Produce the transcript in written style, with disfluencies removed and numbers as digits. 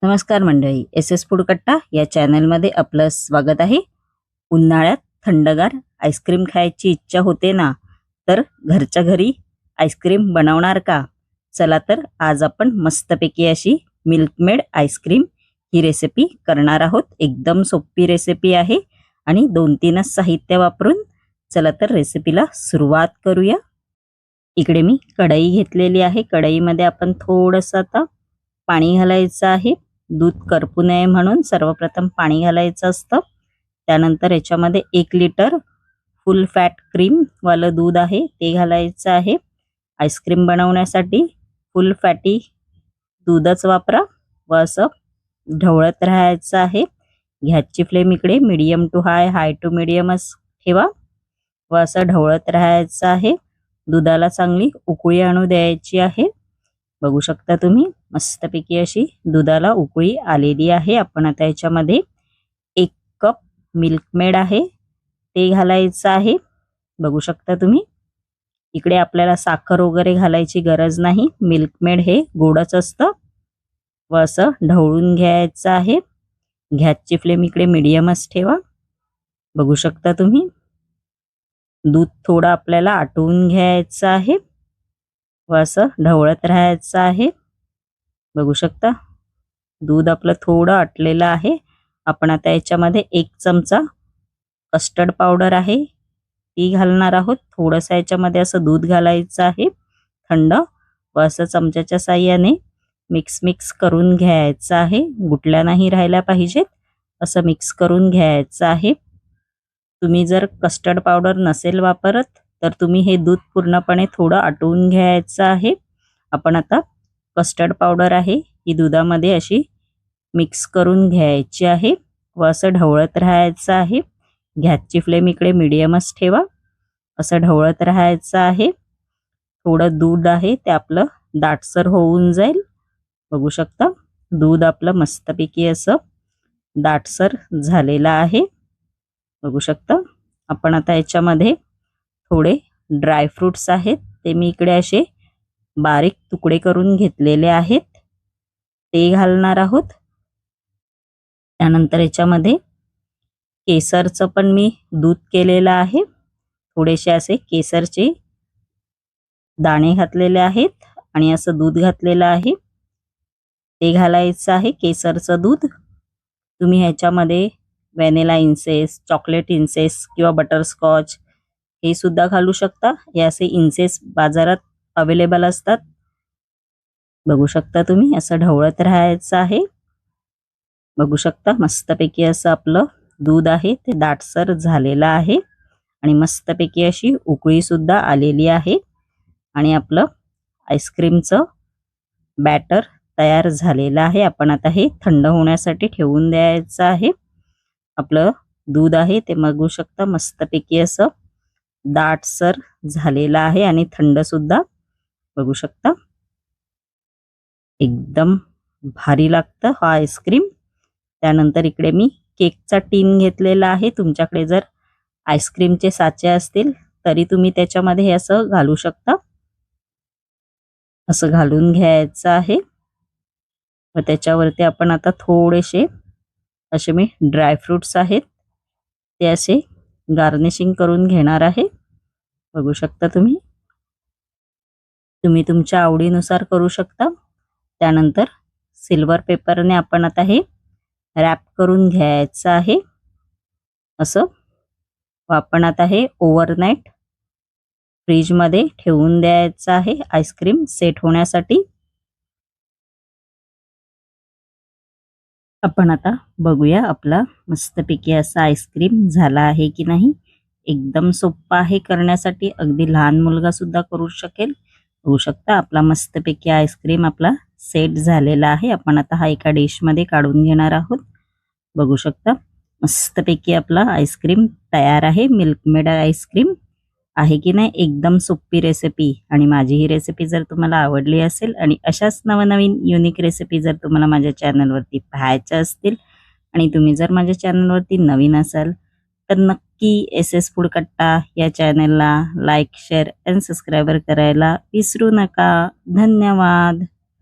नमस्कार मंडळी, S S food कट्टा या चॅनलमध्ये आपलं स्वागत आहे. उन्हाळ्यात थंडगार आईस्क्रीम खायची इच्छा होते ना, तर घरच्या घरी आईस्क्रीम बनवणार का? चला तर आज आपण मस्तपैकी अशी मिल्कमेड आईस्क्रीम ही रेसिपी करणार आहोत. एकदम सोपी रेसिपी आहे आणि 2-3च साहित्य वापरून चला तर रेसिपीला सुरुवात करूया. इकडे मी कढई घेतलेली आहे. कढईमध्ये आपण थोडंसं आता पाणी घालायचं आहे. दूध करपू नये म्हणून सर्वप्रथम पाणी घालायचं असतं. त्यानंतर याच्यामध्ये 1 लिटर फुल फॅट क्रीम वालं दूध आहे ते घालायचं आहे. आईस्क्रीम बनवण्यासाठी फुल फॅटी दूधच वापरा व असं ढवळत राहायचं आहे. गॅसची फ्लेम इकडे medium to high, high to मीडियमच ठेवा व असं ढवळत राहायचं आहे. दुधाला चांगली उकळी आणू द्यायची आहे. बघू शकता तुम्ही मस्तपैकी अशी दुधाला उकळी आलेली आहे. आपण आता याच्यामध्ये 1 कप मिल्कमेड आहे ते घालायचं आहे. बघू शकता तुम्ही इकडे आपल्याला साखर वगैरे घालायची गरज नाही. मिल्कमेड हे गोडच असतं व असं ढवळून घ्यायचं आहे. गॅसची फ्लेम इकडे मीडियमच ठेवा. बघू शकता तुम्ही दूध थोडं आपल्याला आटवून घ्यायचं आहे व असं ढवळत राहायचं आहे. बघू शकता दूध आपलं थोडं आटलेलं आहे. आपण आता याच्यामध्ये 1 चमचा कस्टर्ड पावडर आहे ती घालणार आहोत. थोडंसं याच्यामध्ये असं दूध घालायचं आहे थंड व असं चमच्याच्या साहाय्याने मिक्स करून घ्यायचं आहे. गुटल्या नाही राहिल्या पाहिजेत असं मिक्स करून घ्यायचं आहे. तुम्ही जर कस्टर्ड पावडर नसेल वापरत तर तुम्ही हे दूध पूर्णपणे थोडं आटवून घ्यायचं आहे. आपण आता कस्टर्ड पावडर आहे ही दुधामध्ये अशी मिक्स करून घ्यायची आहे व असं ढवळत राहायचं आहे. गॅसची फ्लेम इकडे मीडियमच ठेवा. असं ढवळत राहायचं आहे. थोडं दूध आहे ते आपलं दाटसर होऊन जाईल. बघू शकता दूध आपलं मस्तपैकी असं दाटसर झालेलं आहे. बघू शकता आपण आता याच्यामध्ये थोडे ड्रायफ्रुट्स आहेत ते मी इकडे असे बारीक तुकडे करून घेतलेले आहेत ते घालणार आहोत. त्यानंतर याच्यामध्ये केसरचं पण मी दूध केलेलं आहे. थोडेसे असे केसरचे दाणे घातलेले आहेत आणि असं दूध घातलेलं आहे ते घालायचं आहे. केसरचं दूध तुम्ही ह्याच्यामध्ये व्हॅनिला इन्सेस, चॉकलेट इन्सेस किंवा बटरस्कॉच हे सुद्धा घालू शकता. हे असे इन्सेस बाजारात अवेलेबल असतात. बघू शकता तुम्ही असं ढवळत राहायचं आहे. बघू शकता मस्तपैकी असं आपलं दूध आहे ते दाटसर झालेलं आहे आणि मस्तपैकी अशी उकळी सुद्धा आलेली आहे आणि आपलं आईस्क्रीमचं बॅटर तयार झालेलं आहे. आपण आता हे थंड होण्यासाठी ठेवून द्यायचं आहे. आपलं दूध आहे ते बघू शकता मस्तपैकी असं दाटसर झालेलं आहे आणि थंड सुद्धा. बघू शकता एकदम भारी लागतं हा आईस्क्रीम. त्यानंतर इकडे मी केकचा टीन घेतलेला आहे. तुमच्याकडे जर आईस्क्रीमचे साचे असतील तरी तुम्ही त्याच्यामध्ये हे असं घालू शकता. असं घालून घ्यायचं आहे व त्याच्यावरती आपण आता थोडेसे असे मी ड्रायफ्रुट्स आहेत ते असे गार्निशिंग करून घेणार आहे. बघू शकता तुम्ही तुमच्या आवडीनुसार करू शकता. त्यानंतर सिल्वर पेपरने आपण आता हे रॅप करून घ्यायचं आहे असं. आपण आता हे ओव्हरनाईट फ्रीजमध्ये ठेवून द्यायचं आहे आईस्क्रीम सेट होण्यासाठी. आपण आता बघूया आपला मस्तपैकी असा आईस्क्रीम झाला आहे की नाही. एकदम सोपा आहे करण्यासाठी. अगदी लहान मुलगा सुद्धा करू शकेल. होऊ शकता आपला मस्तपैकी आईस्क्रीम आपला सेट झालेला आहे. आपण आता हा एका डिशमध्ये काढून घेणार आहोत. बघू शकता मस्तपैकी आपला आईस्क्रीम तयार आहे. मिल्कमेड आईस्क्रीम आहे की नाही. एकदम सोपी रेसिपी आणि माझी ही रेसिपी जर तुम्हाला आवडली असेल आणि अशाच नवनवीन युनिक रेसिपी जर तुम्हाला माझ्या चॅनलवरती पाहायच्या असतील आणि तुम्ही जर माझ्या चॅनलवरती नवीन असाल तर नक्की एस एस फूड कट्टा या चॅनलला लाईक, शेअर अँड सबस्क्राईबर करायला विसरू नका. धन्यवाद.